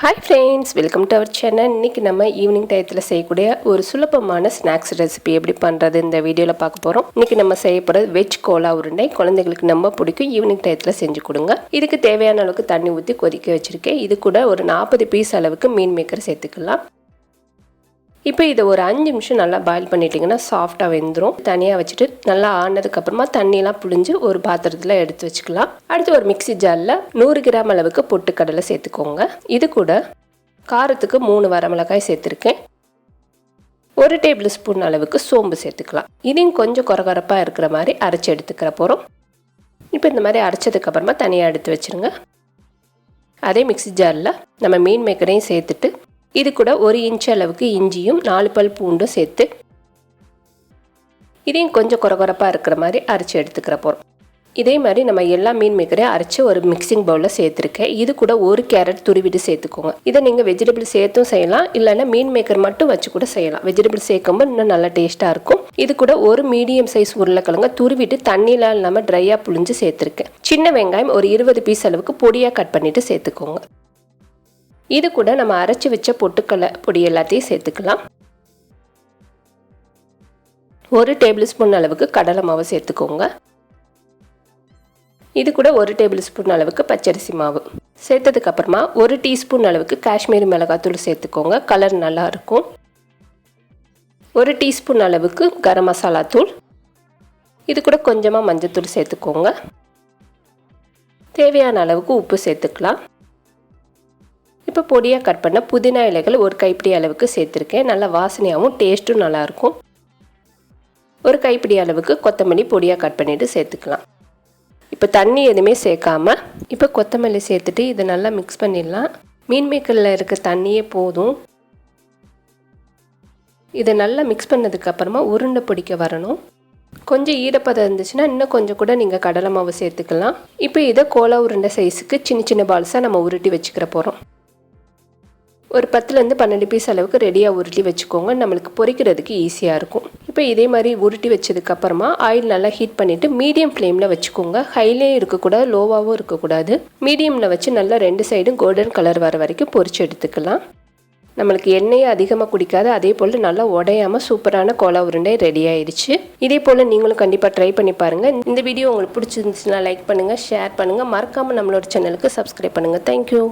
Hi friends, welcome to our channel. இன்னைக்கு நம்ம evening டயத்துல செய்யக்கூடிய ஒரு சுலபமான ஸ்நாக்ஸ் ரெசிபி எப்படி பண்றது இந்த வீடியோல பார்க்க போறோம். இன்னைக்கு நம்ம செய்ய போறது வெஜ் கோலா உருண்டை. குழந்தைகளுக்கு ரொம்ப பிடிக்கும். ஈவினிங் டயத்துல செஞ்சு கொடுங்க. இதுக்கு தேவையான அளவுக்கு தண்ணி ஊத்தி கொதிக்க வச்சிருக்கேன். இது கூட ஒரு 40 பீஸ் அளவுக்கு மீன் மேக்கர் சேர்த்துக்கலாம். இப்போ இதை ஒரு 5 நிமிஷம் நல்லா பாயில் பண்ணிட்டீங்கன்னா சாஃப்டாக வெந்துடும். தனியாக வச்சுட்டு நல்லா ஆனதுக்கு அப்புறமா தண்ணியெல்லாம் புழிஞ்சு ஒரு பாத்திரத்தில் எடுத்து வச்சுக்கலாம். அடுத்து ஒரு மிக்சி ஜாரில் 100 கிராம் அளவுக்கு பொட்டுக்கடலை சேர்த்துக்கோங்க. இது கூட காரத்துக்கு 3 வரமிளகாய் சேர்த்துருக்கேன். 1 டேபிள் ஸ்பூன் அளவுக்கு சோம்பு சேர்த்துக்கலாம். இதையும் கொஞ்சம் கொரகொரப்பாக இருக்கிற மாதிரி அரைச்சி எடுத்துக்கிற போகிறோம். இப்போ இந்த மாதிரி அரைச்சதுக்கு அப்புறமா தனியாக எடுத்து வச்சுருங்க. அதே மிக்சி ஜாரில் நம்ம மீன் மேக்கரையும் சேர்த்துட்டு இது கூட 1 இன்ச் அளவுக்கு இஞ்சியும் 4 பல் பூண்டும் சேர்த்து இதையும் கொஞ்சம் கொரகொரப்பாக இருக்கிற மாதிரி அரைச்சி எடுத்துக்கிற போகிறோம். இதே மாதிரி நம்ம எல்லா மீன் மேக்கரையும் அரைச்சி ஒரு மிக்சிங் பவுலில் சேர்த்துருக்கேன். இது கூட 1 கேரட் துருவிட்டு சேர்த்துக்கோங்க. இதை நீங்கள் வெஜிடபிள் சேர்த்தும் செய்யலாம், இல்லைன்னா மீன் மேக்கர் மட்டும் வச்சு கூட செய்யலாம். வெஜிடபிள் சேர்க்கும்போது இன்னும் நல்லா டேஸ்ட்டாக இருக்கும். இது கூட 1 மீடியம் சைஸ் உருளைக்கிழங்க துருவிட்டு தண்ணியில் இல்லாமல் ட்ரையாக புழிஞ்சு சேர்த்துருக்கேன். சின்ன வெங்காயம் ஒரு 20 பீஸ் அளவுக்கு பொடியாக கட் பண்ணிவிட்டு சேர்த்துக்கோங்க. இது கூட நம்ம அரைச்சி வச்ச பொட்டுக்கடலை பொடி எல்லாத்தையும் சேர்த்துக்கலாம். 1 டேபிள் ஸ்பூன் அளவுக்கு கடலை மாவு சேர்த்துக்கோங்க. இது கூட 1 டேபிள் ஸ்பூன் அளவுக்கு பச்சரிசி மாவு சேர்த்ததுக்கு அப்புறமா 1 டீஸ்பூன் அளவுக்கு காஷ்மீரி மிளகாத்தூள் சேர்த்துக்கோங்க. கலர் நல்லா இருக்கும். 1 டீஸ்பூன் அளவுக்கு கரம் மசாலா தூள். இது கூட கொஞ்சமாக மஞ்சத்தூள் சேர்த்துக்கோங்க. தேவையான அளவுக்கு உப்பு சேர்த்துக்கலாம். இப்போ பொடியாக கட் பண்ண புதினா இலைகள் 1 கைப்பிடி அளவுக்கு சேர்த்துருக்கேன். நல்லா வாசனையாகவும் டேஸ்ட்டும் நல்லாயிருக்கும். 1 கைப்பிடி அளவுக்கு கொத்தமல்லி பொடியாக கட் பண்ணிவிட்டு சேர்த்துக்கலாம். இப்போ தண்ணி எதுவுமே சேர்க்காம இப்போ கொத்தமல்லி சேர்த்துட்டு இதை நல்லா மிக்ஸ் பண்ணிடலாம். மீன் மேக்கரில் இருக்க தண்ணியே போதும். இதை நல்லா மிக்ஸ் பண்ணதுக்கப்புறமா உருண்டை பிடிக்க வரணும். கொஞ்சம் ஈரப்பதம் இருந்துச்சுன்னா இன்னும் கொஞ்சம் கூட நீங்கள் கடலை மாவு சேர்த்துக்கலாம். இப்போ இதை கோலா உருண்டை சைஸுக்கு சின்ன சின்ன பால்ஸாக நம்ம உருட்டி வச்சுக்கிற போகிறோம். ஒரு 10லேருந்து 12 பீஸ் அளவுக்கு ரெடியாக உருட்டி வச்சுக்கோங்க. நம்மளுக்கு பொரிக்கிறதுக்கு ஈஸியாக இருக்கும். இப்போ இதே மாதிரி உருட்டி வச்சதுக்கப்புறமா ஆயில் நல்லா ஹீட் பண்ணிவிட்டு மீடியம் ஃப்ளேமில் வச்சுக்கோங்க. ஹைலே இருக்கக்கூடாது, லோவாகவும் இருக்கக்கூடாது. மீடியமில் வச்சு நல்லா 2 சைடும் கோல்டன் கலர் வர வரைக்கும் பொரிச்சு எடுத்துக்கலாம். நம்மளுக்கு எண்ணெயை அதிகமாக குடிக்காது, அதே போல் நல்லா உடையாமல் சூப்பரான கோலா உருண்டை ரெடி ஆயிடுச்சு. இதே போல் நீங்களும் கண்டிப்பாக ட்ரை பண்ணி பாருங்கள். இந்த வீடியோ உங்களுக்கு பிடிச்சிருந்துச்சுன்னா லைக் பண்ணுங்கள், ஷேர் பண்ணுங்கள். மறக்காமல் நம்மளோட சேனலுக்கு சப்ஸ்கிரைப் பண்ணுங்கள். தேங்க்யூ.